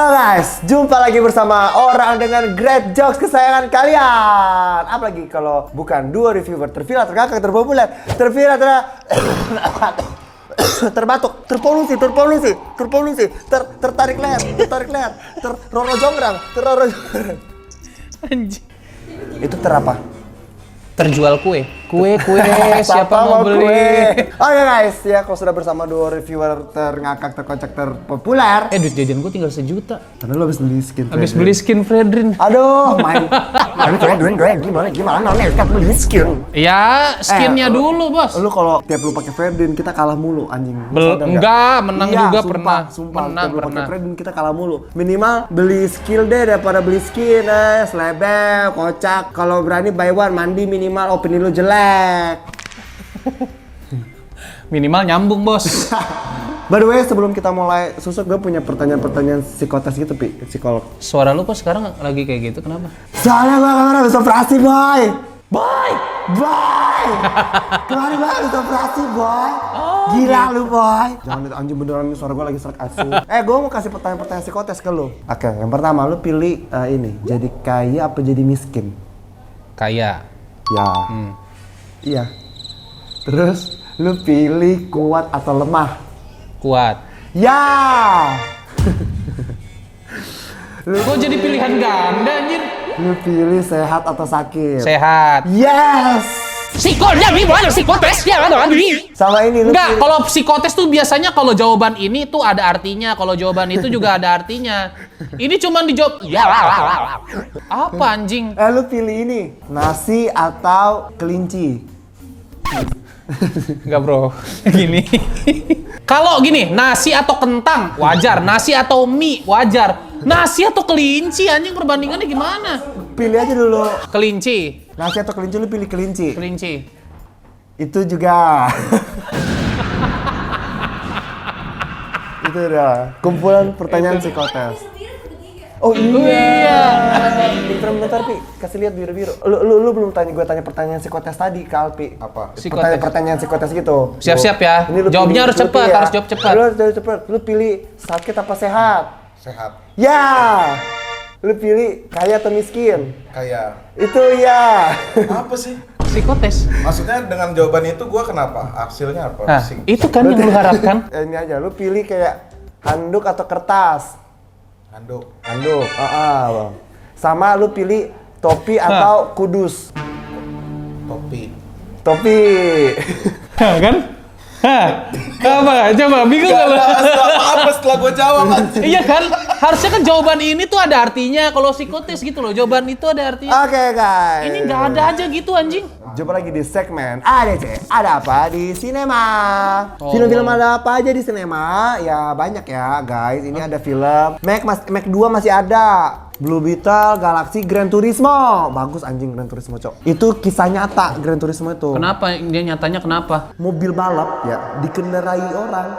Halo guys, jumpa lagi bersama orang dengan great jokes kesayangan kalian. Apalagi kalau bukan dua reviewer terviral, terkakak, terpopuler, terviral, terbatuk, tertarik leher, terroro jonggrang. Anjing. Itu terapa? Terjual kue siapa mau beli? Oke guys, ya kalau sudah bersama dua reviewer terngakak, terkocak, terpopuler. Duit jajan gue tinggal 1 juta. Karena lo habis beli skin. Habis beli skin Fredrin. Aduh, main gimana beli skin? Ya, skinnya dulu bos. Lu kalau tiap lu pakai Fredin kita kalah mulu anjing. Enggak, menang iya, juga sumpah, pernah. Sumpah, Menang tiap lu pernah. pakai Fredin kita kalah mulu. Minimal beli skill deh daripada beli skin, selebel, kocak. Kalau berani buy one, mandi minimal opini lu jelek. Minimal nyambung bos. By the way, sebelum kita mulai susuk, gue punya pertanyaan-pertanyaan psikotes gitu, Pi, psikolog. Suara lu kok sekarang lagi kayak gitu, kenapa? Soalnya gue kemarin habis operasi, boy! Kemarin gue habis operasi, boy! Gila lu, boy! Jangan itu anjing beneran, ini suara gue lagi serak asu. Gue mau kasih pertanyaan-pertanyaan psikotes ke lu. Oke, yang pertama, lu pilih ini, jadi kaya apa jadi miskin? Kaya. Ya. Iya. Terus, lu pilih kuat atau lemah? Kuat. Ya! Kok jadi pilihan ganda anjir? Lu pilih sehat atau sakit? Sehat. Yes! Sama ini lu Enggak, pilih- kalau psikotes tuh biasanya kalau jawaban ini tuh ada artinya, kalau jawaban itu juga ada artinya. Ini cuman dijawab apa anjing? lu pilih ini, nasi atau kelinci? Enggak bro, gini. Kalau gini, nasi atau kentang wajar, nasi atau mie wajar. Nasi atau kelinci anjing perbandingannya gimana? Pilih aja dulu. Kelinci. Nasi atau kelinci, lu pilih kelinci. Kelinci. Itu juga. Itu udah kumpulan pertanyaan psikotes. Oh iya. Bentar, Pi. Kasih lihat biru-biru. Lu belum tanya, gue tanya pertanyaan psikotes tadi ke Alpi. Apa? Psikotes. Pertanyaan psikotes gitu. Siap-siap ya. Ini lu Jawabnya harus lu cepat, pilih ya. harus jawab cepat. Lu harus jawab cepat. Lu pilih sakit apa sehat? Sehat. Ya. Lu pilih kaya atau miskin? Kaya. Itu ya. Apa sih? Psikotes. Maksudnya dengan jawaban itu gua kenapa? Hasilnya apa? Nah, itu kan yang lu harapkan. Ini aja, lu pilih kayak handuk atau kertas? Handuk. Handuk. Bang. Sama lu pilih topi atau kudus? Topi. Topi. Kan? Apa? Coba bingung Gak lu? ada apa-apa setelah gua jawab anjing. Iya kan? Harusnya kan jawaban ini tuh ada artinya. Kalau psikotes gitu loh, jawaban itu ada artinya. Oke, guys. Ini nggak ada aja gitu anjing. Jumpa lagi di segmen ADC. Ada apa di sinema? Oh. Film-film ada apa aja di sinema? Ya banyak ya, guys. Ini ada film Mac 2 masih ada. Blue Beetle, Galaxy, Gran Turismo. Bagus anjing Gran Turismo, Cok. Itu kisah nyata Gran Turismo itu. Kenapa? Dia nyatanya kenapa? Mobil balap ya dikendarai orang.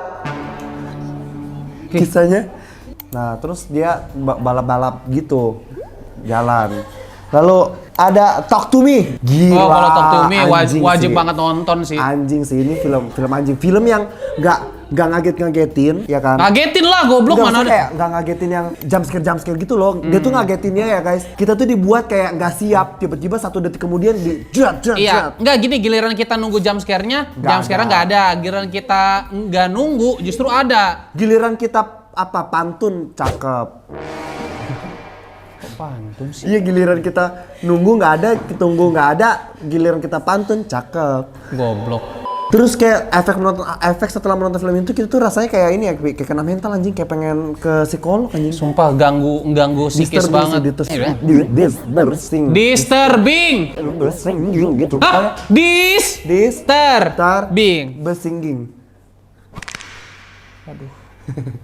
Kisahnya. Nah, terus dia balap-balap gitu. Jalan. Lalu ada Talk to Me. Gila. Oh, kalau Talk to Me anjing wajib sih. banget nonton sih. Anjing sih, ini film anjing. Film yang nggak ngagetin, ya kan? Ngagetin lah, goblok Nggak, mana maksudnya ada. kayak nggak ngagetin yang jump scare gitu loh. Dia tuh ngagetinnya ya guys. Kita tuh dibuat kayak nggak siap, tiba-tiba 1 detik kemudian di jat. Iya, enggak gini, giliran kita nunggu jam scare-nya, Nggak jam scare-nya nggak ada. Giliran kita nggak nunggu, justru ada. Giliran kita pantun cakep. Pantun sih. Iya, giliran kita nunggu nggak ada, ditunggu nggak ada, giliran kita pantun cakep. Goblok. Terus kayak efek setelah menonton film itu kita tuh rasanya kayak ini ya, kayak kena mental anjing, kayak pengen ke psikolog anjing. Sumpah ganggu psikis banget. Disturbing. Gitu. Hah? Disturbing. Besingging. Aduh.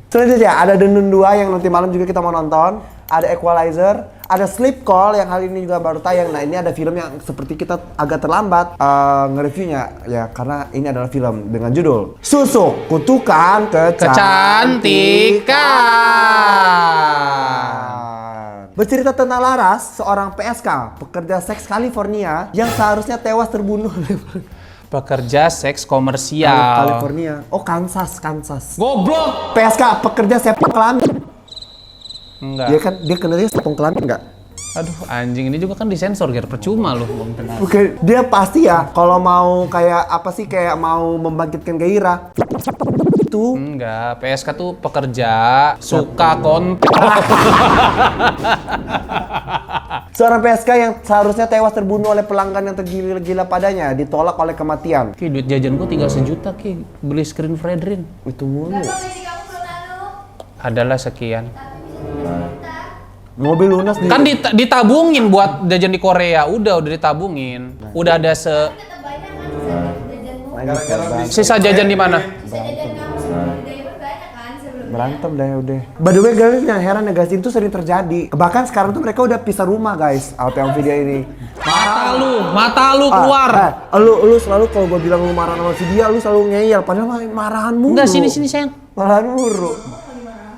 Selanjutnya ada Dendun 2 yang nanti malam juga kita mau nonton. Ada Equalizer, ada Sleep Call yang kali ini juga baru tayang. Nah, ini ada film yang seperti kita agak terlambat nge-reviewnya ya, karena ini adalah film dengan judul Susuk Kutukan Kecantikan. Bercerita tentang Laras, seorang PSK, pekerja seks California yang seharusnya tewas terbunuh. Pekerja seks komersial. California. Oh, Kansas. Goblok. PSK, pekerja septic kelamin. Enggak. Dia kan dia kenanya sepotong kelamin nggak? Aduh, anjing ini juga kan disensor, Ger. Percuma lu. Oke, dia pasti ya kalau mau kayak apa sih kayak mau membangkitkan gairah itu. Enggak, PSK tuh pekerja, suka konten. Seorang PSK yang seharusnya tewas terbunuh oleh pelanggan yang tergila-gila padanya ditolak oleh kematian. Ki, duit jajan gua tinggal 1 juta, Ki. Beli screen Fredrin. Itu mulu. Adalah sekian. Mobil lunas di Kan ditabungin buat jajan di Korea. Udah ditabungin. Udah ada sisa jajan di mana? berantem dah udah. By the way guys, yang heran ya guys, itu sering terjadi. Bahkan sekarang tuh mereka udah pisah rumah guys. Yang video ini. Mata lu keluar. Lu selalu kalau gua bilang lu marah sama si dia, lu selalu ngeyel. Padahal marahan mulu. Enggak, sini sayang. Marahan mulu.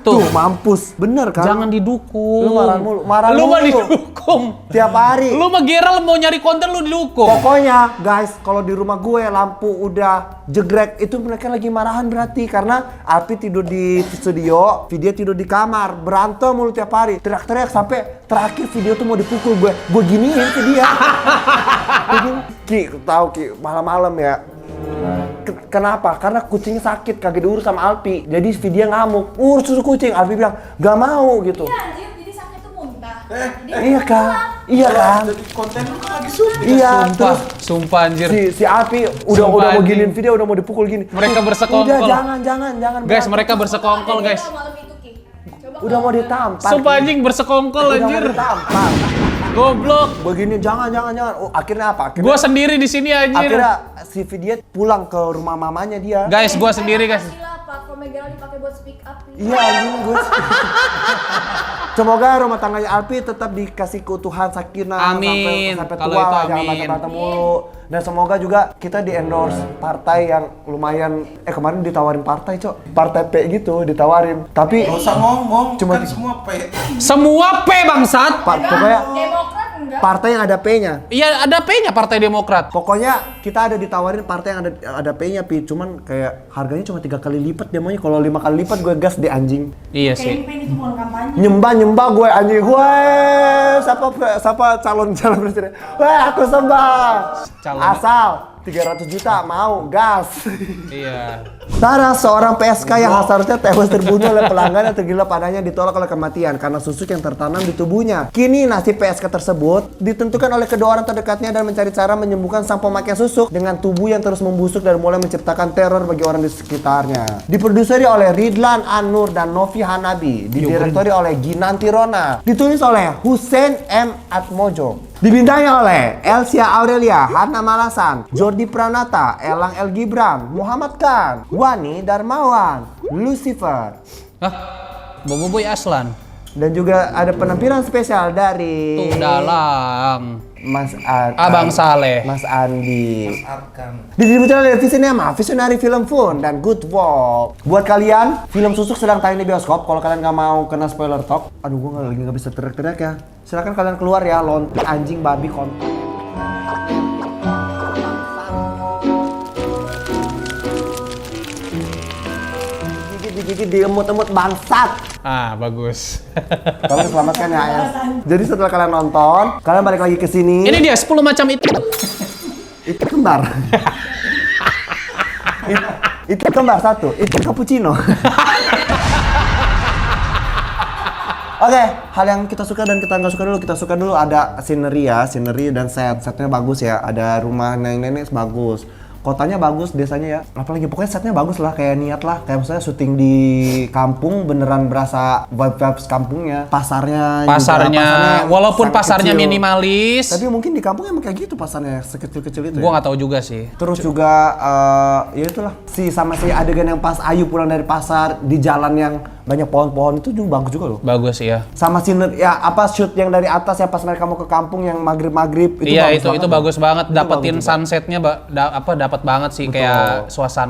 Tuh, mampus. Bener kan? Jangan didukung. Lu marahan mulu. Lu mah didukung. Tiap hari. Lu mah Gerald mau nyari konten lu didukung. Pokoknya guys, kalau di rumah gue lampu udah jegrek, itu mereka lagi marahan berarti. Karena Alpi tidur di studio, Vidya tidur di kamar. Berantem mulu tiap hari. Teriak-teriak sampai terakhir video tuh mau dipukul gue. Gue giniin ke dia. Ki, tahu Ki, malam-malam ya. Kenapa? Karena kucingnya sakit, kagak diurus sama Alpi. Jadi Vidya ngamuk, urus susu kucing. Alpi bilang, gak mau gitu. Iya anjir, jadi sakit tuh muntah. Iya kan? Iya kan? Jadi konten lu kan lagi sumpah. Iya, Sumpah, terus sumpah anjir. si Alpi udah Sumpah, mau anjing. giniin Vidya, udah mau dipukul gini. Mereka bersekongkol. Udah jangan. Guys, berantem. mereka bersekongkol, guys. Malam itu, Ki. Coba Udah mau ditampar. Sumpah anjing bersekongkol Udah anjir. mau ditampar. Goblok. Begini jangan. Oh, akhirnya apa? Gua sendiri di sini anjir. Akhirnya si Vidya pulang ke rumah mamanya dia. Guys, gua sendiri guys. Sila platformnya Gerald dipakai buat speak up. Iya anjing gue. Semoga rumah tangganya Alpi tetap dikasih keutuhan sakinah Amin. sampai Kalau tua itu lah, jangan amin. berantem mulu. Dan semoga juga kita di endorse partai yang lumayan kemarin ditawarin partai, Cok. Partai P gitu ditawarin. Tapi Gak usah ngomong, Cuma- kan semua P. Semua P bangsat. pokoknya Demokrat enggak? partai yang ada P-nya. Iya, ada P-nya Partai Demokrat. Pokoknya kita ada ditawarin partai yang ada P-nya, Pi. Cuman kayak harganya cuma 3 kali lipat dia maunya. Kalau 5 kali lipat gue gas deh anjing. Iya sih. Campaign itu bukan kampanye. Nyembah gue anjing. Weh, siapa calon presiden? Weh, aku sembah. Calon. Asal 300 juta mau gas. Iya. Tara, seorang PSK yang seharusnya tewas terbunuh oleh pelanggan yang tergila padanya ditolak oleh kematian karena susuk yang tertanam di tubuhnya. Kini nasib PSK tersebut ditentukan oleh kedua orang terdekatnya dan mencari cara menyembuhkan sang pemakai susuk dengan tubuh yang terus membusuk dan mulai menciptakan teror bagi orang di sekitarnya. Diproduseri oleh Ridlan Anur dan Novi Hanabi, didirektori oleh Ginanti Rona, ditulis oleh Hussein M. Atmojo. Dibintangi oleh Elsia Aurelia, Hana Malasan, Jordi Pranata, Elang El Gibran, Muhammad Khan, Wani Darmawan, Lucifer. Hah? Boboiboy Aslan. Dan juga ada penampilan spesial dari Tuh dalang. Abang Saleh. Mas Andi. Arkan. Didistribusikan oleh Visinema, Visionary Film Fund, dan Good Walk. Buat kalian, film susuk sedang tayang di bioskop. Kalau kalian nggak mau kena spoiler talk, aduh gue lagi nggak bisa teriak-teriak ya. Silakan kalian keluar ya, lontar anjing babi kontol. Gigit diemut-emut bangsat. Ah, bagus. Tolong selamatkan ya, Ayas. Jadi setelah kalian nonton, kalian balik lagi ke sini. Ini dia 10 macam itu. Itu kembar. Itu kembar satu, itu cappuccino. Oke, hal yang kita suka dan kita nggak suka dulu. Kita suka dulu ada scenery ya, scenery dan setnya bagus ya. Ada rumah nenek-nenek bagus. Kotanya bagus, desanya ya. Apalagi pokoknya setnya bagus lah, kayak niat lah. Kayak misalnya syuting di kampung beneran berasa vibes kampungnya. Pasarnya Walaupun sangat pasarnya kecil. minimalis. Tapi mungkin di kampung emang kayak gitu pasarnya, sekecil-kecil itu. Gua ya? nggak tahu juga sih. Terus juga ya itulah si adegan yang pas Ayu pulang dari pasar di jalan yang banyak pohon-pohon itu juga bagus juga loh. Bagus ya. Sama scenery ya apa shoot yang dari atas ya pas mereka mau ke kampung yang maghrib itu Iya, bagus itu bagus banget. Itu Dapetin bagus juga. sunsetnya dapat banget sih. Betul. Kayak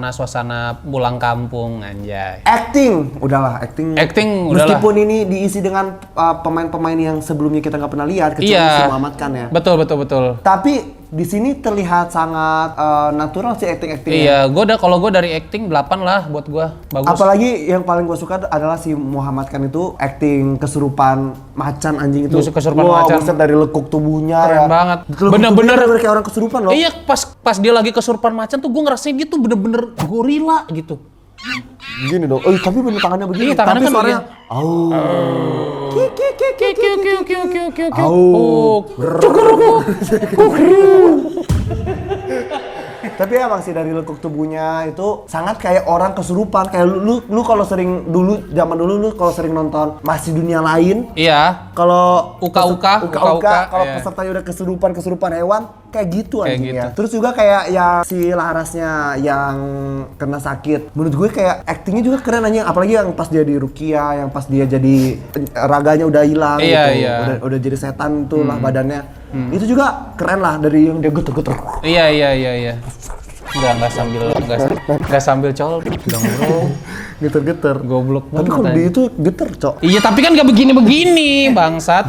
suasana pulang kampung anjay. Acting Acting udahlah. meskipun ini diisi dengan pemain-pemain yang sebelumnya kita nggak pernah lihat kecuali Iya. si Muhammad Khan ya. Betul. Tapi Di sini terlihat sangat natural sih acting-actingnya. Iya, kalau gue dari acting 8 lah buat gue. Bagus. Apalagi yang paling gue suka adalah si Muhammad Khan itu acting kesurupan macan anjing itu. Kesurupan Wah, macan. buset, dari lekuk tubuhnya Keren ya. banget. Lekuk Bener-bener. tubuhnya kayak orang kesurupan loh. Iya, pas dia lagi kesurupan macan tuh gue ngerasain dia tuh bener-bener gorila gitu. Gini dong. Tapi bener tangannya begini. Iya, tangannya tapi kan suaranya Tapi emang sih dari lekuk tubuhnya itu sangat kayak orang kesurupan. Kayak lu kalau sering dulu zaman dulu lu kalau sering nonton Masih Dunia Lain, Iya. kalau Uka-uka, kalau iya. pesertanya udah kesurupan hewan kayak gitu Kayak anjingnya. gitu. Terus juga kayak yang si Larasnya yang kena sakit. Menurut gue kayak actingnya juga keren anjing, apalagi yang pas dia di Rukia, yang pas dia jadi raganya udah hilang Iya, gitu. iya. Udah jadi setan tuh lah badannya. Itu juga keren lah dari yang dia geter-geter. Iya. Enggak sambil colok dong, bro. Geter-geter. Goblok Tapi banget. kalau anjing. dia itu geter, Cok. Iya, tapi kan gak begini-begini, bangsat.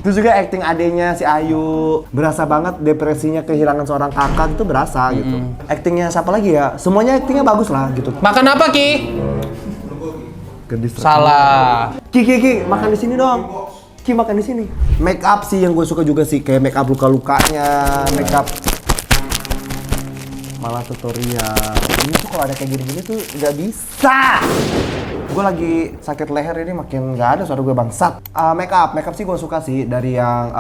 Terus juga acting adenya si Ayu, berasa banget depresinya kehilangan seorang kakak itu berasa gitu. Actingnya siapa lagi ya? Semuanya actingnya bagus lah gitu. Makan apa, Ki? Gendis. Salah. Ki, makan di sini dong. Ki, makan di sini. Make up sih yang gue suka juga sih, kayak make up luka-lukanya, make up malah tutorial. Ini tuh kalau ada kayak gini-gini tuh nggak bisa. Gue lagi sakit leher ini makin nggak ada suara gue bangsat. Make up sih gue suka sih dari yang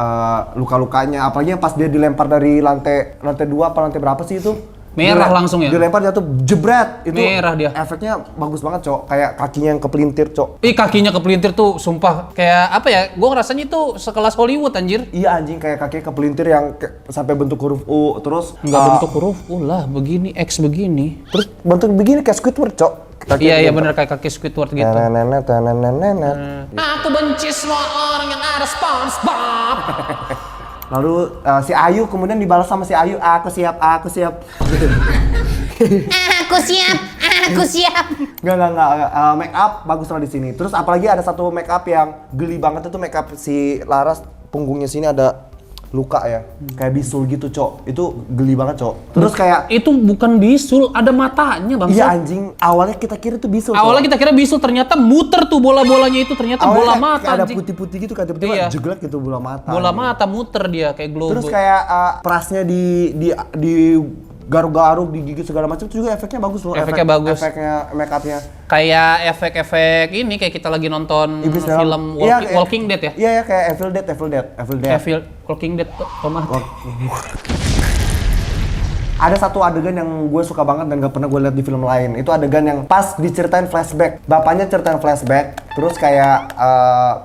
luka-lukanya, apalagi yang pas dia dilempar dari lantai 2 apa lantai berapa sih itu? Merah langsung ya? Dilempar jatuh jebret. Itu Merah dia. efeknya bagus banget, Cok. Kayak kakinya yang kepelintir, Cok. Kakinya kepelintir tuh sumpah kayak apa ya? Gue ngerasanya itu sekelas Hollywood anjir. Iya anjing, kayak kakinya kepelintir yang sampai bentuk huruf U, terus Enggak bentuk huruf U lah, begini X begini. terus bentuk begini kayak Squidward, Cok. Iya bener kayak kaki Squidward gitu. Nenenet. Aku benci semua orang yang ada SpongeBob. Lalu si Ayu kemudian dibalas sama si Ayu, aku siap. Aku siap. Enggak. Make up bagus lah di sini. Terus apalagi ada satu make up yang geli banget itu make up si Laras, punggungnya sini ada luka ya, kayak bisul gitu, Cok. Itu geli banget, Cok. Terus kayak Itu bukan bisul, ada matanya bang. iya anjing, awalnya kita kira itu bisul. Cok. Awalnya kita kira bisul, ternyata muter tuh bola-bolanya itu, ternyata bola Awalnya mata kayak ada anjing. putih-putih gitu kan, tiba-tiba Iya. jeglek gitu bola mata. Bola anjing. mata muter dia kayak globe. Terus kayak perasnya di garuk-garuk, digigit segala macam itu juga efeknya bagus loh. Efeknya bagus. Efeknya make upnya. kayak efek-efek ini kayak kita lagi nonton Iblis dalam- film Iya, Walking Dead ya. Iya kayak Evil Dead. Walking Dead Thomas. Ada satu adegan yang gue suka banget dan gak pernah gue lihat di film lain. Itu adegan yang pas diceritain flashback. Bapaknya ceritain flashback, terus kayak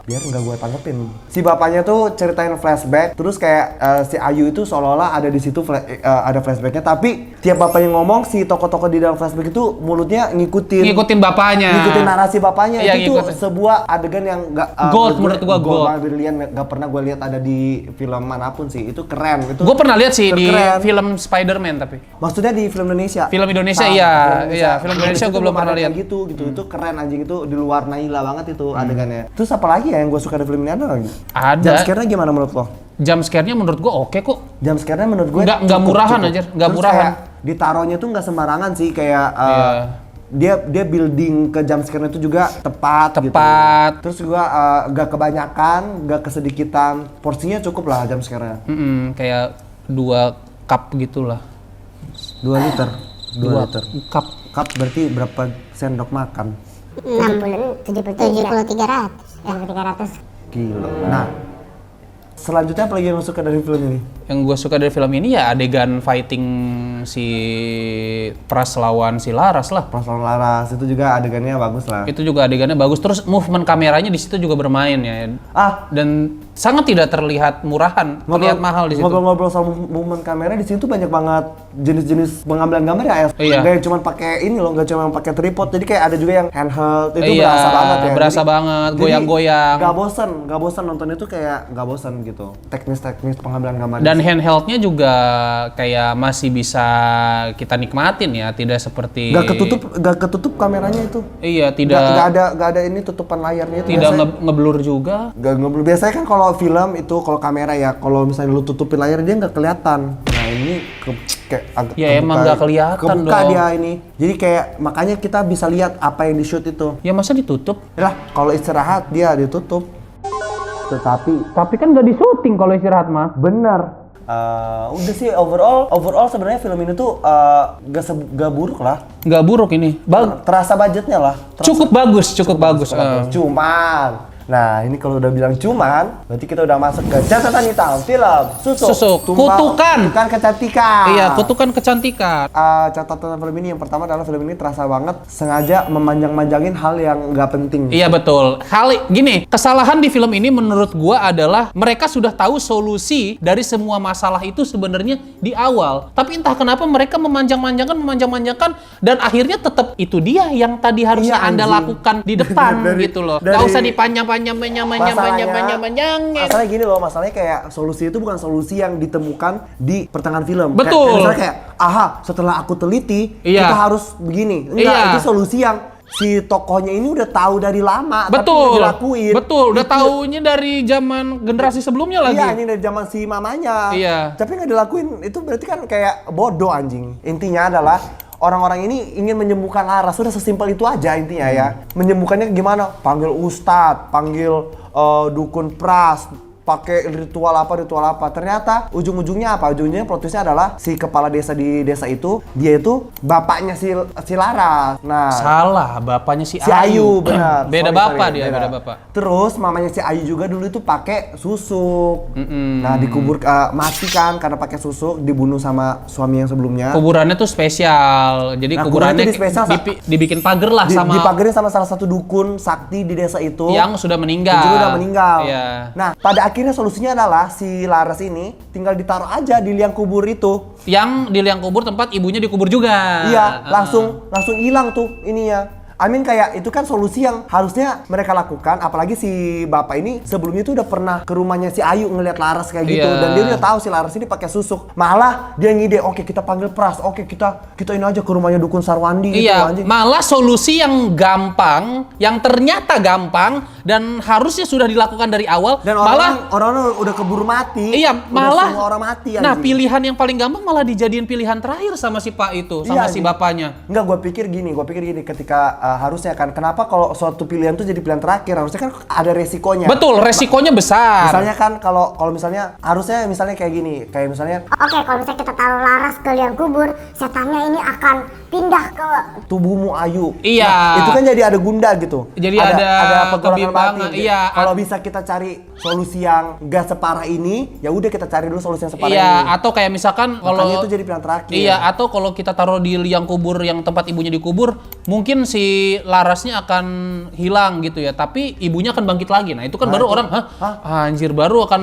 biar nggak gue tanggepin. Si bapaknya tuh ceritain flashback, terus kayak si Ayu itu seolah-olah ada di situ ada flashbacknya. Tapi tiap bapaknya ngomong, si tokoh-tokoh di dalam flashback itu mulutnya ngikutin bapaknya. ngikutin narasi bapaknya. Iya, Itu tuh ngikutin. sebuah adegan yang gak Gold, menurut gua gold. banget, brilian, gak pernah gue lihat ada di film manapun sih. Itu keren. Itu Gue pernah lihat sih di keren. film Spider-Man tapi. Maksudnya di film Indonesia. Film Indonesia, Sama, iya. Film Indonesia itu gua belum pernah ada lihat. kayak gitu. Itu keren anjing, itu di luar Naila banget itu adegannya. Terus apa lagi ya yang gue suka di film ini ada lagi? Ada. Jump scare-nya gimana menurut lo? Jump scare-nya menurut gue oke kok. Jump scare-nya menurut gue Nggak cukup, murahan cukup. aja, nggak Terus murahan. kayak ditaruhnya tuh nggak sembarangan sih, kayak Iya. dia building ke jump scare-nya itu juga tepat. Gitu. Terus juga gak kebanyakan, gak kesedikitan. Porsinya cukup lah jump scare-nya. Kayak 2 cup gitulah. 2 liter. 2 liter. Cup. Cup berarti berapa sendok makan? 300. Gila. Nah, selanjutnya apa lagi yang lo suka dari film ini? Yang gue suka dari film ini ya adegan fighting si Pras lawan si Laras lah. Pas lawan Laras itu juga adegannya bagus lah. Itu juga adegannya bagus. Terus movement kameranya di situ juga bermain ya. Dan sangat tidak terlihat murahan, terlihat mahal di situ. Ngobrol-ngobrol soal movement kamera, di sini tuh banyak banget jenis-jenis pengambilan gambar ya. Iya. Gak cuma pakai ini loh, gak cuma pakai tripod. Jadi kayak ada juga yang handheld, itu Iya, berasa banget ya. berasa banget, jadi goyang-goyang. Gak bosan nonton itu, kayak gak bosan gitu. Teknis-teknis pengambilan gambar. Dan Dan handheldnya juga kayak masih bisa kita nikmatin ya, tidak seperti Gak ketutup kameranya itu. Iya, tidak Gak ada ini tutupan layarnya itu. tidak Biasanya- ngeblur juga. Gak ngeblur. Biasanya kan kalau film itu kalau kamera ya, kalau misalnya lu tutupin layar dia nggak kelihatan. Nah ini kayak agak Ya, emang nggak kelihatan kebuka dong. dia ini. Jadi kayak makanya kita bisa lihat apa yang di shoot itu. Ya masa ditutup? Lah kalau istirahat dia ditutup. Tapi kan nggak di-syuting kalau istirahat mah. Bener. Udah sih overall sebenarnya film ini tuh gak buruk lah. Nggak buruk ini. Terasa budgetnya lah. Cukup bagus. Cuman, nah ini kalau udah bilang cuman, berarti kita udah masuk ke catatan hitam film Susuk. Kutukan kecantikan. Iya, kutukan kecantikan. Catatan film ini yang pertama adalah film ini terasa banget sengaja memanjang-manjangin hal yang nggak penting. Iya betul. Gini, kesalahan di film ini menurut gua adalah mereka sudah tahu solusi dari semua masalah itu sebenarnya di awal. Tapi entah kenapa mereka memanjang-manjangkan dan akhirnya tetap itu dia yang tadi harusnya Iya, Anda anjing. lakukan di depan gitu loh. Gak usah dipanjang-panjang. Masalahnya gini loh, masalahnya kayak solusi itu bukan solusi yang ditemukan di pertengahan film. Betul. Misalnya kayak, setelah aku teliti, Iya. kita harus begini. Enggak, Iya. itu solusi yang si tokohnya ini udah tahu dari lama, tapi Betul. nggak dilakuin. Betul, udah Itu- taunya dari zaman generasi sebelumnya lagi. Iya, ini dari zaman si mamanya. Iya. Tapi nggak dilakuin, itu berarti kan kayak bodoh anjing. Intinya adalah orang-orang ini ingin menyembuhkan Laras, sudah sesimpel itu aja intinya ya. Menyembuhkannya gimana? Panggil ustadz, panggil dukun pras, pakai ritual apa. Ternyata ujung-ujungnya apa? Ujung-ujungnya plot twistnya adalah si kepala desa di desa itu, dia itu bapaknya si Laras. Nah, Salah, bapaknya si si Ayu benar. Beda Sorry, bapak sorry, dia, beda bapak. Terus mamanya si Ayu juga dulu itu pakai susuk. Nah, dikubur mati kan karena pakai susuk, dibunuh sama suami yang sebelumnya. Kuburannya tuh spesial. Jadi Nah, kuburannya kuburannya tuh spesial, dibikin pagar lah sama Dipagerin sama salah satu dukun sakti di desa itu. yang sudah meninggal. Yang juga udah meninggal. Iya. Nah, pada akhirnya solusinya adalah si Laras ini tinggal ditaruh aja di liang kubur itu. Yang di liang kubur tempat ibunya dikubur juga. Iya, langsung hilang tuh ininya. Kayak itu kan solusi yang harusnya mereka lakukan, apalagi si bapak ini sebelumnya tuh udah pernah ke rumahnya si Ayu ngeliat Laras kayak gitu, Iya. dan dia udah tahu si Laras ini pakai susuk. Malah dia ngide, oke kita panggil pras, oke kita ini aja ke rumahnya dukun Sarwandi gitu Iya, anjing. malah solusi yang gampang, yang ternyata gampang dan harusnya sudah dilakukan dari awal, Dan malah orang udah keburu mati. iya, Udah malah semua orang mati Nah, anjing. pilihan yang paling gampang malah dijadiin pilihan terakhir sama si Pak itu, sama Iya, si anjing. bapaknya. Enggak, gue pikir gini ketika harusnya kan, kenapa kalau suatu pilihan tuh jadi pilihan terakhir, harusnya kan ada resikonya. Betul, resikonya besar. Misalnya kan kalau misalnya harusnya misalnya kayak gini, kayak misalnya Oke, kalau misalnya kita taruh Laras ke liang kubur, setannya ini akan pindah ke tubuhmu Ayu. Iya. Nah, itu kan jadi ada gunda gitu. Jadi ada pergolakan kebimbangan, batin. iya. Kalau bisa kita cari solusi yang gak separah ini, ya udah kita cari dulu solusi yang separah Iya, ini. atau kayak misalkan kalau Makanya itu jadi pilihan terakhir. Iya, atau kalau kita taruh di liang kubur yang tempat ibunya dikubur, mungkin si Larasnya akan hilang gitu ya, tapi ibunya akan bangkit lagi. Nah, itu kan baru orang, anjir, baru akan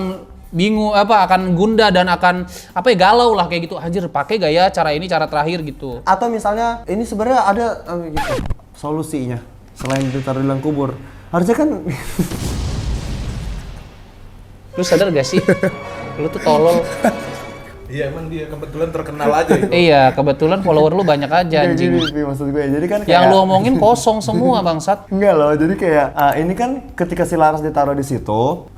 bingung akan gundah dan akan galau lah kayak gitu. Anjir, pakai gak ya cara ini, cara terakhir gitu. Atau misalnya ini sebenarnya ada gitu, solusinya selain ditaruh di liang kubur. Harusnya kan Lu sadar gak sih? Lu tuh tolol. Iya, emang dia kebetulan terkenal aja itu. Iya, kebetulan follower lu banyak aja kayak anjing. gini, maksud gue. Jadi kan kayak Yang lu omongin kosong semua bangsat. enggak loh, jadi kayak ini kan ketika si Laras ditaruh di situ,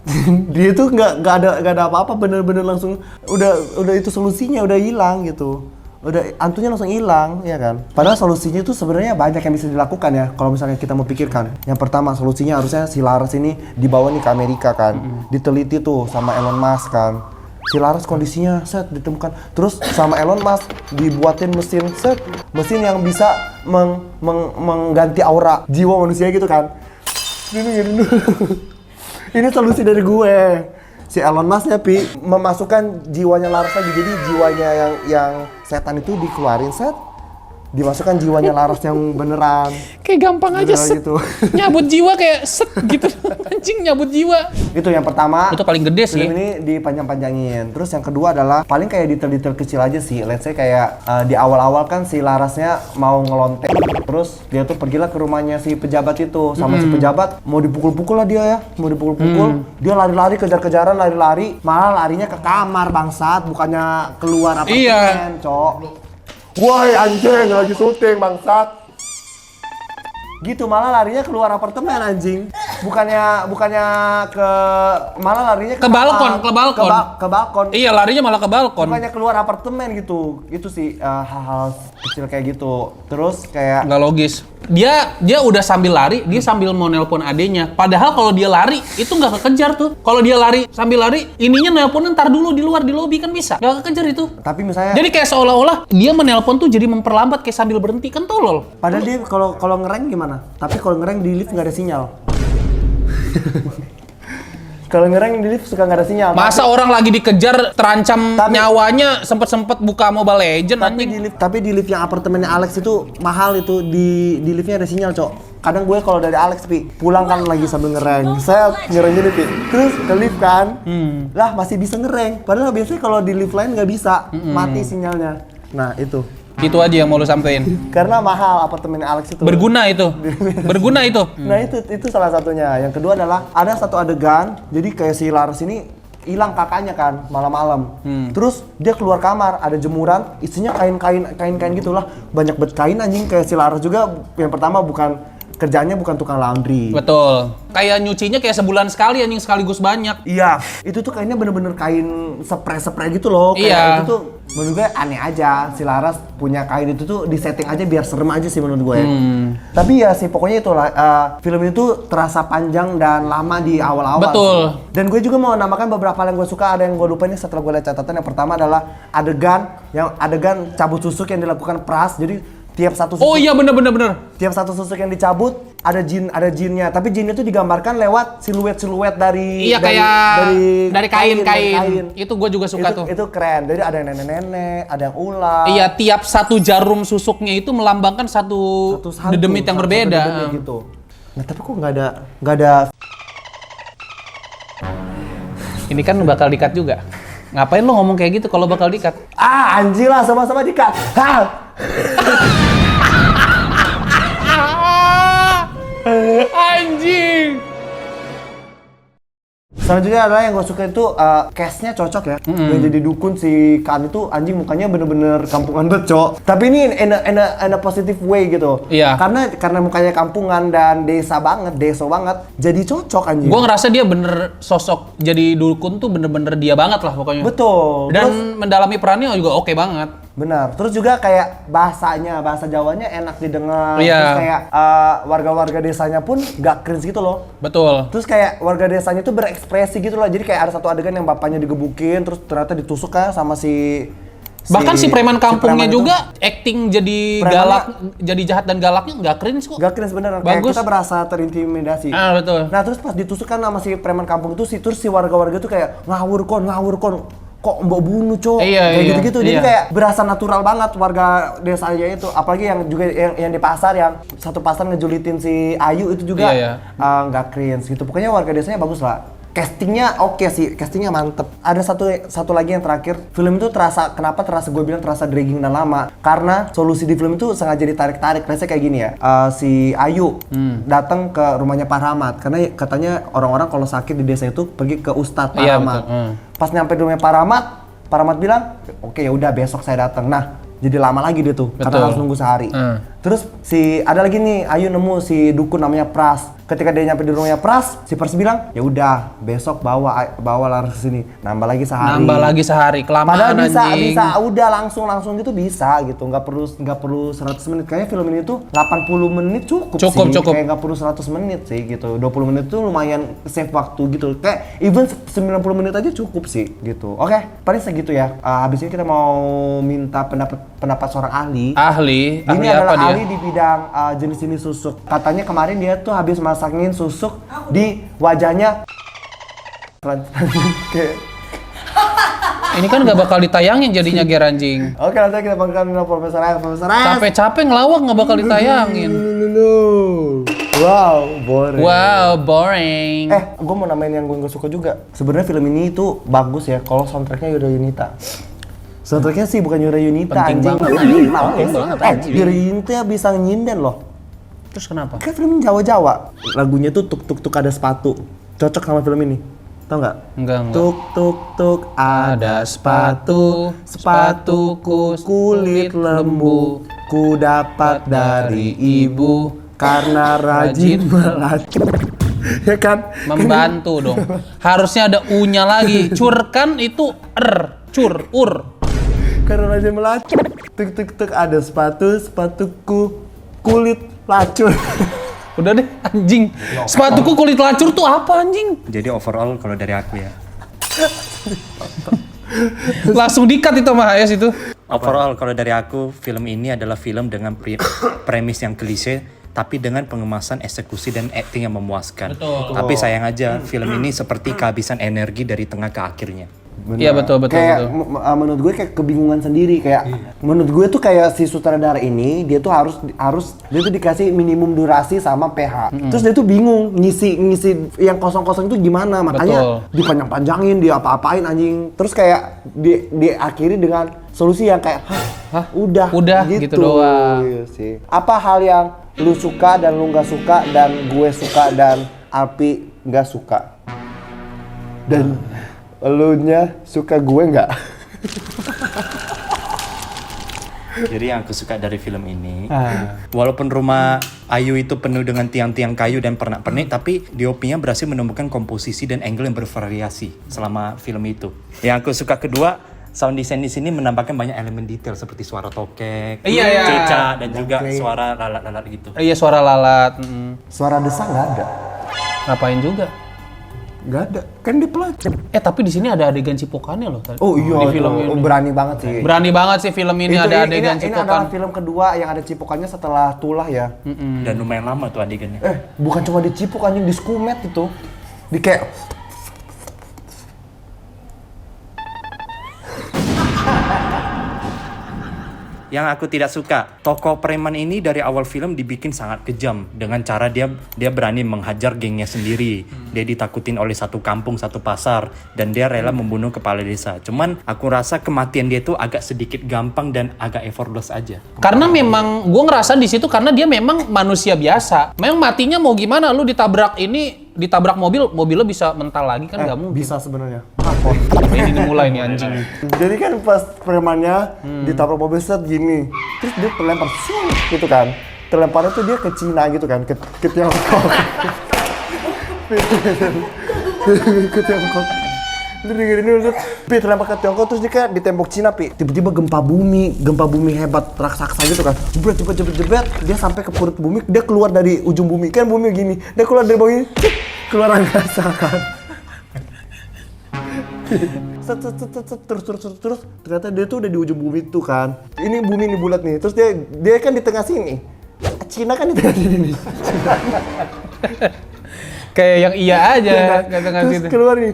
dia tuh nggak ada apa-apa, bener-bener langsung udah itu solusinya udah hilang gitu, udah antunya langsung hilang, ya kan? Padahal solusinya itu sebenarnya banyak yang bisa dilakukan ya, kalau misalnya kita mau pikirkan. Yang pertama solusinya harusnya si Laras ini dibawa nih ke Amerika kan, diteliti tuh sama Elon Musk kan. Si Laras kondisinya ditemukan, terus sama Elon Musk dibuatin mesin yang bisa mengganti aura jiwa manusia gitu kan. Ini solusi dari gue. Si Elon Musk memasukkan jiwanya Laras lagi, jadi jiwanya yang setan itu dikeluarin dimasukkan jiwanya Laras yang beneran. Kayak gampang aja Beneran set. gitu. Nyabut jiwa kayak set gitu. Anjing nyabut jiwa. Itu yang pertama. Itu paling gede sih. Film ini dipanjang-panjangin. Terus yang kedua adalah paling kayak detail-detail kecil aja sih. Let's say kayak di awal-awal kan si Larasnya mau ngelontek. Terus dia tuh pergilah ke rumahnya si pejabat itu. Sama si pejabat mau dipukul-pukul lah dia ya. Mau dipukul-pukul. Dia lari-lari kejar-kejaran, lari-lari. Malah larinya ke kamar bangsat. Bukannya keluar apartemen, Cok. Woi anjing, lagi syuting bangsat. Gitu malah larinya keluar apartemen anjing. Bukannya ke malah larinya Ke balkon, ke balkon. Ke balkon. Iya, larinya malah ke balkon. Bukannya keluar apartemen gitu. Itu sih hal-hal kecil kayak gitu. Terus kayak Nggak logis. Dia udah sambil lari, dia sambil mau nelpon adenya. Padahal kalau dia lari, itu nggak kekejar tuh. Kalau dia lari sambil lari, ininya nelpon ntar dulu di luar di lobi kan bisa. Nggak kekejar itu. tapi misalnya Jadi kayak seolah-olah dia menelpon tuh jadi memperlambat kayak sambil berhenti kan tolol. padahal dia kalau ngereng gimana? Tapi kalau ngereng di lift nggak ada sinyal. Kalau ngereng di lift suka nggak ada sinyal. Masa orang lagi dikejar terancam Tapi- nyawanya sempet buka Mobile Legends tapi anjing. di lift yang apartemennya Alex itu mahal itu di liftnya ada sinyal, Cok. Kadang gue kalau dari Alex pulang kan lagi sambil ngereng, saya ngereng gini terus ke lift kan, lah masih bisa ngereng. Padahal biasanya kalau di lift lain nggak bisa, mati sinyalnya. Nah itu Itu aja yang mau lu sampein. karena mahal apartemennya Alex itu. Berguna itu. Berguna itu. Nah itu salah satunya. Yang kedua adalah ada satu adegan, jadi kayak si Laras ini hilang kakaknya kan malam-malam. Terus dia keluar kamar, ada jemuran, isinya kain-kain gitulah. Banyak banget kain anjing kayak si Laras juga. Yang pertama kerjanya bukan tukang laundry. Betul. Kayak nyucinya kayak sebulan sekali anjing sekaligus banyak. Iya, itu tuh kayaknya bener-bener kain spray gitu loh. Kayak Iya. itu tuh menurut gue aneh aja. Si Laras punya kain itu tuh disetting aja biar serem aja sih menurut gue. Tapi ya sih pokoknya itulah film itu terasa panjang dan lama di awal-awal. Betul. Sih. Dan gue juga mau nambahkan beberapa hal yang gue suka. Ada yang gue lupa nih setelah gue lihat catatan. Yang pertama adalah adegan cabut susuk yang dilakukan Pras. Jadi tiap satu susuk, Oh iya bener. tiap satu susuk yang dicabut ada jinnya, tapi jinnya itu digambarkan lewat siluet dari Iya kayak dari kain. kain. Itu gue juga suka tuh. Itu keren. Jadi ada yang nenek-nenek, ada yang ular. Iya, tiap satu jarum susuknya itu melambangkan satu hantu, dedemit yang satu berbeda. dedemit gitu. Nah, tapi kok nggak ada Ini kan bakal dikat juga. Ngapain lo ngomong kayak gitu kalau bakal dikat? anjir lah sama-sama dikat. Anjing. Selanjutnya adalah yang gue suka itu cast-nya cocok ya. Yang jadi dukun si Kan itu anjing mukanya bener-bener kampungan banget, Cok. Tapi ini in a positive way gitu. Iya. Karena mukanya kampungan dan deso banget. Jadi cocok anjing. Gue ngerasa dia bener sosok jadi dukun tuh bener-bener dia banget lah pokoknya. Betul. Dan Terus, mendalami perannya juga oke banget. benar. Terus juga kayak bahasa Jawanya enak didengar. Iya. Terus kayak warga-warga desanya pun gak cringe gitu loh. Betul. Terus kayak warga desanya tuh berekspresi gitu loh. Jadi kayak ada satu adegan yang bapaknya digebukin, terus ternyata ditusuk kan sama Bahkan si preman kampungnya preman itu. juga acting jadi Premannya- galak, jadi jahat dan galaknya nggak cringe kok. Gak cringe beneran, kayak Bagus. kita berasa terintimidasi. Betul. Nah terus pas ditusuk kan sama si preman kampung itu terus si warga-warga tuh kayak ngawur kon, kok mbok bunuh cok, Iya, kayak iya, gitu-gitu. Jadi iya. kayak berasa natural banget warga desanya itu. Apalagi yang juga yang di pasar, yang satu pasar ngejulitin si Ayu itu juga Iya, nggak cringe gitu. Pokoknya warga desanya bagus lah. Castingnya oke sih, castingnya mantep. Ada satu lagi yang terakhir, film itu kenapa gue bilang terasa dragging dan lama? Karena solusi di film itu sengaja ditarik-tarik. Rasanya kayak gini ya, si Ayu datang ke rumahnya Pak Rahmat, karena katanya orang-orang kalau sakit di desa itu pergi ke Ustadz Pak Iya, Rahmat. betul. Pas nyampe di rumahnya Pak Rahmat bilang, oke ya udah besok saya datang. Nah, jadi lama lagi dia tuh, karena Betul. harus nunggu sehari. Terus ada lagi nih, Ayu nemu si dukun namanya Pras. Ketika dia nyampe di rumahnya Pras, si Pras bilang, ya udah besok bawa Laras ke sini. Nambah lagi sehari. Kelamaan Padahal anjing. bisa udah langsung gitu bisa gitu. Nggak perlu 100 menit. Kayaknya film ini tuh 80 menit cukup sih. Cukup. Kayak nggak perlu 100 menit sih gitu. 20 menit tuh lumayan save waktu gitu. Kayak even 90 menit aja cukup sih gitu. Oke, paling segitu ya. Habis ini kita mau minta pendapat seorang ahli. Ahli Ini apa adalah dia? ahli di bidang jenis-jenis susuk. Katanya kemarin dia tuh habis masangin susuk di wajahnya. Kayak Ini kan nggak bakal ditayangin jadinya Ger anjing. oke, nanti kita panggilkan Profesor S. Capek-capek ngelawak nggak bakal ditayangin. Wow, boring. Wow, boring. Gue mau namain yang gue gak suka juga. Sebenarnya film ini itu bagus ya kalau soundtracknya Yura Yunita. Soundtracknya sih bukan Yura Yunita, Penting anjing. banget, Penting banget, anjing. Yura Yunita bisa nyinden loh. Terus kenapa? Kan film Jawa-Jawa. Lagunya tuh tuk tuk tuk ada sepatu. Cocok sama film ini. Tau nggak? Enggak. Tuk tuk tuk ada sepatu, sepatuku kulit lembu, ku dapat dari ibu karena rajin melacur. Ya kan? Membantu dong. Harusnya ada u-nya lagi. Cur kan itu cur, Karena rajin melacur. Tuk tuk tuk ada sepatu, sepatuku kulit lacur. Udah deh, anjing. Sepatuku kulit lacur tuh apa anjing? Jadi overall kalau dari aku ya. Langsung di-cut itu sama HS itu. Overall kalau dari aku, film ini adalah film dengan premis yang klise, tapi dengan pengemasan eksekusi dan acting yang memuaskan. Betul. Tapi sayang aja, film ini seperti kehabisan energi dari tengah ke akhirnya. Iya betul. Kayak menurut gue kayak kebingungan sendiri kayak menurut gue tuh kayak si sutradara ini dia tuh harus dia tuh dikasih minimum durasi sama PH. Terus dia tuh bingung ngisi yang kosong-kosong itu gimana, makanya dipanjang-panjangin, dia apa-apain anjing. Terus kayak diakhiri dengan solusi yang kayak udah gitu doang. Iya sih. Apa hal yang lu suka dan lu nggak suka dan gue suka dan Alpi nggak suka? Dan elunya suka gue nggak? Jadi yang aku suka dari film ini, walaupun rumah Ayu itu penuh dengan tiang-tiang kayu dan pernak-pernik, tapi DOP-nya berhasil menemukan komposisi dan angle yang bervariasi selama film itu. Yang aku suka kedua, sound design di sini menambahkan banyak elemen detail seperti suara tokek, cicak, dan juga suara lalat-lalat gitu. Iya, suara lalat. Suara desang nggak ada. Ngapain juga? Nggak ada, kan di pelacur. Tapi di sini ada adegan cipokannya loh. Oh iya, di film ini. berani banget sih. Berani banget sih film ini ada adegan Ini cipokan. adalah film kedua yang ada cipokannya setelah Tulah ya. Dan lumayan lama tuh adegannya. Bukan cuma dicipok anjing, di skumet itu. Di kayak Yang aku tidak suka, tokoh preman ini dari awal film dibikin sangat kejam dengan cara dia berani menghajar gengnya sendiri. Dia ditakutin oleh satu kampung, satu pasar, dan dia rela membunuh kepala desa. Cuman aku rasa kematian dia itu agak sedikit gampang dan agak effortless aja. Karena memang gue ngerasa di situ karena dia memang manusia biasa. Memang matinya mau gimana? Lu ditabrak mobilnya bisa mental lagi kan nggak mungkin. bisa sebenarnya. Ini mulai nih anjing. Jadi kan pas premannya ditabrak mobil set gini, terus dia terlempar gitu kan. Terlemparnya tuh dia ke Cina gitu kan, ke Tiongkok. Ke Tiongkok. Pi terlempar ke Tiongkok terus dia kayak di tembok Cina, Pi. Tiba-tiba gempa bumi hebat raksasa gitu kan. Jebret, dia sampai ke perut bumi, dia keluar dari ujung bumi. Kan bumi gini, dia keluar dari bawah ini, keluar angkasa kan. Terus ternyata dia tuh udah di ujung bumi tuh kan. Ini bumi nih bulat nih. Terus dia kan di tengah sini. Cina kan di tengah sini nih. Kayak yang iya aja kata Terus keluar nih.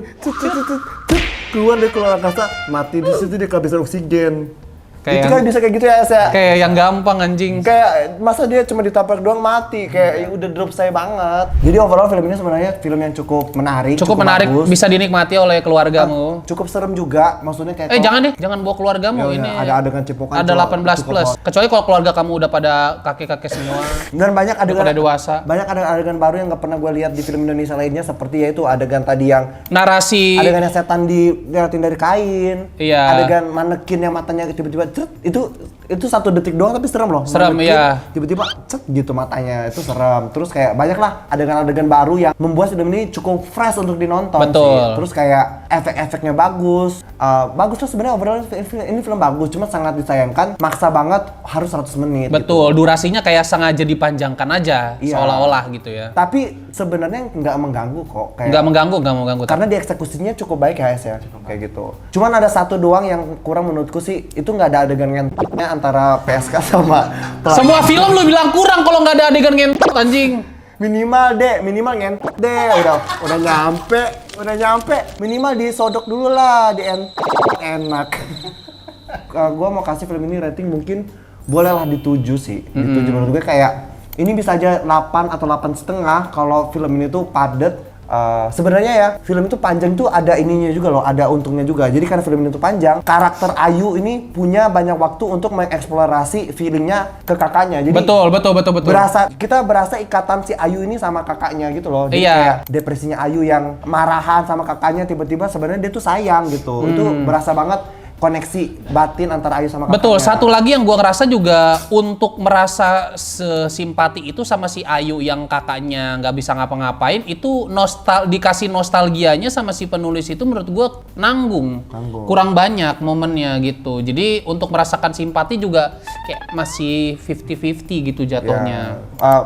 Keluar dia keluar angkasa, mati di situ dia kehabisan oksigen. Kayak itu kan bisa kayak gitu ya, kayak yang gampang anjing. Kayak masa dia cuma ditabrak doang mati, kayak udah drop saya banget. Jadi overall film ini sebenarnya film yang cukup menarik, cukup menarik, bagus. bisa dinikmati oleh keluargamu. Cukup serem juga, maksudnya kayak Jangan deh, jangan bawa keluargamu Ya, ini. ada adegan cipokan. Ada 18 plus. Kecuali kalau keluarga kamu udah pada kakek-kakek semua. Dan banyak adegan pada dewasa. Banyak adegan baru yang nggak pernah gue lihat di film Indonesia lainnya, seperti yaitu adegan tadi yang Narasi. adegan yang setan diliatin dari kain. Iya. Adegan manekin yang matanya tiba-tiba cet, itu 1 detik doang tapi serem loh. Serem, Manekin, iya. Tiba-tiba cet gitu matanya, itu serem. Terus kayak banyak lah adegan-adegan baru yang membuat film ini cukup fresh untuk dinonton. Betul. Sih. Terus kayak efek-efeknya bagus. Bagus tuh sebenarnya overall ini film bagus, cuma sangat disayangkan maksa banget harus 100 menit. Betul, durasinya kayak sengaja dipanjangkan aja, Iya. seolah-olah gitu ya. Tapi sebenarnya nggak mengganggu kok. Kayak Nggak mengganggu. karena dieksekusinya cukup baik ya, kayak gitu. Cuman ada satu doang yang kurang menurutku sih, itu nggak ada adegan ngentutnya antara PSK sama pelatih. Semua film lu bilang kurang kalau nggak ada adegan ngentot anjing. Minimal ngentot deh, udah nyampe, minimal disodok dulu lah, enak. Gua mau kasih film ini rating mungkin bolehlah di 7 sih. Di 7 menurut gue kayak Ini bisa aja 8 atau 8,5 kalau film ini tuh padet. Sebenarnya ya, film itu panjang tuh ada ininya juga loh, ada untungnya juga. Jadi karena film ini tuh panjang, karakter Ayu ini punya banyak waktu untuk mengeksplorasi feelingnya ke kakaknya. Jadi Betul. kita berasa ikatan si Ayu ini sama kakaknya gitu loh. Jadi Iya. kayak depresinya Ayu yang marahan sama kakaknya, tiba-tiba sebenarnya dia tuh sayang gitu. Itu berasa banget koneksi batin antara Ayu sama kakaknya. Betul, satu lagi yang gua ngerasa juga untuk merasa sesimpati itu sama si Ayu yang kakaknya nggak bisa ngapa-ngapain, itu dikasih nostalgianya sama si penulis itu menurut gua nanggung. Kurang banyak momennya gitu. Jadi untuk merasakan simpati juga kayak masih 50-50 gitu jatuhnya.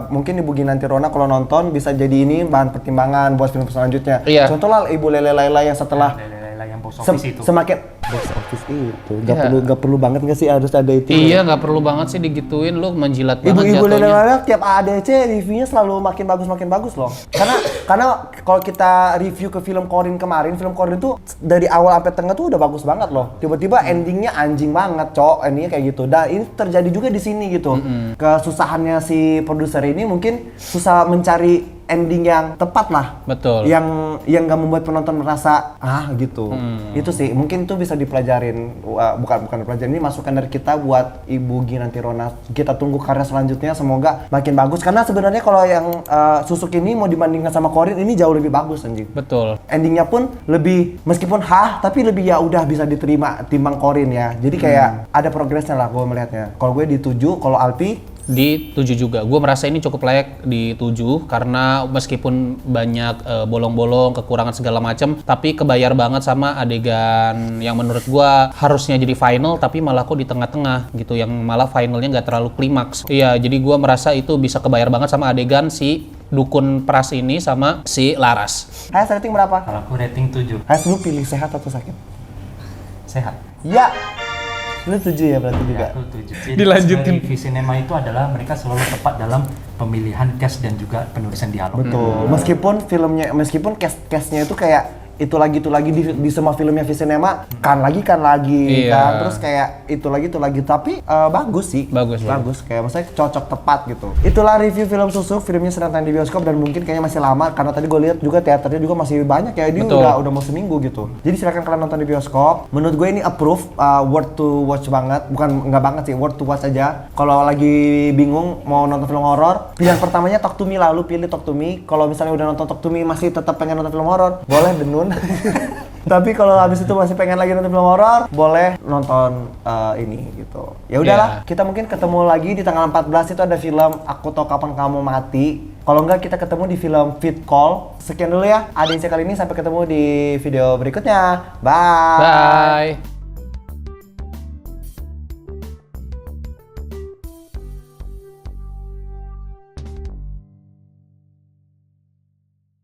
Mungkin Ibu Ginanti Rona kalau nonton bisa jadi ini bahan pertimbangan buat film selanjutnya. Iya. Contoh lah Ibu Lele Laila yang setelah yang box office itu. semakin box office itu Iya. nggak perlu banget nggak sih harus ada itu. Iya, nggak perlu banget sih digituin, lu menjilat banget Ibu-ibu Lele jatuhnya. Laila tiap ADC reviewnya selalu makin bagus loh. Karena kalau kita review ke film Corin kemarin, film Corin tuh dari awal sampai tengah tuh udah bagus banget loh. Tiba-tiba endingnya anjing banget, cok. Endingnya kayak gitu. Dan ini terjadi juga di sini gitu. Kesusahannya si produser ini mungkin susah mencari ending yang tepat lah. Betul. Yang nggak membuat penonton merasa gitu. Itu sih mungkin itu bisa dipelajarin. Bukan dipelajarin, ini masukan dari kita buat Ibu Ginanti Rona. Kita tunggu karya selanjutnya, semoga makin bagus. Karena sebenarnya kalau yang Susuk ini mau dibandingkan sama Corin, ini jauh lebih bagus anjing. Betul. Endingnya pun lebih, meskipun tapi lebih ya udah bisa diterima timbang Corin ya. Jadi kayak ada progresnya lah gue melihatnya. Kalau gue di 7, kalau Alpi Di 7 juga. Gue merasa ini cukup layak di 7 karena meskipun banyak bolong-bolong, kekurangan segala macam, tapi kebayar banget sama adegan yang menurut gue harusnya jadi final tapi malah kok di tengah-tengah gitu, yang malah finalnya nggak terlalu klimaks. Iya, jadi gue merasa itu bisa kebayar banget sama adegan si dukun Pras ini sama si Laras. Hayes rating berapa? Kalau aku rating 7. Hayes lu pilih sehat atau sakit? Sehat. Ya. Lu 7 ya berarti juga. Aku 7. Jadi Dilanjutin. sebenarnya V-Cinema itu adalah mereka selalu tepat dalam pemilihan cast dan juga penulisan dialog. Betul. Meskipun cast-nya itu kayak itu lagi di semua filmnya V-Cinema kan lagi Iya. kan, terus kayak itu lagi tapi bagus sih. Bagus. Kayak maksudnya cocok tepat gitu. Itulah review film Susuk, filmnya sedang tayang di bioskop dan mungkin kayaknya masih lama karena tadi gue lihat juga teaternya juga masih banyak ya. Ini Betul. udah mau seminggu gitu. Jadi silakan kalian nonton di bioskop. Menurut gue ini approve, worth to watch banget. Bukan nggak banget sih, worth to watch aja. Kalau lagi bingung mau nonton film horor, pilihan pertamanya Talk to Me lah, lu pilih Talk to Me. Kalau misalnya udah nonton Talk to Me masih tetap pengen nonton film horor, boleh Denun. Tapi kalau habis itu masih pengen lagi nonton film horor, boleh nonton ini gitu. Ya udahlah, kita mungkin ketemu lagi di tanggal 14 itu ada film Aku Tahu Kapan Kamu Mati. Kalau enggak kita ketemu di film Fit Call. Sekian dulu ya ADC kali ini, sampai ketemu di video berikutnya. Bye. Bye.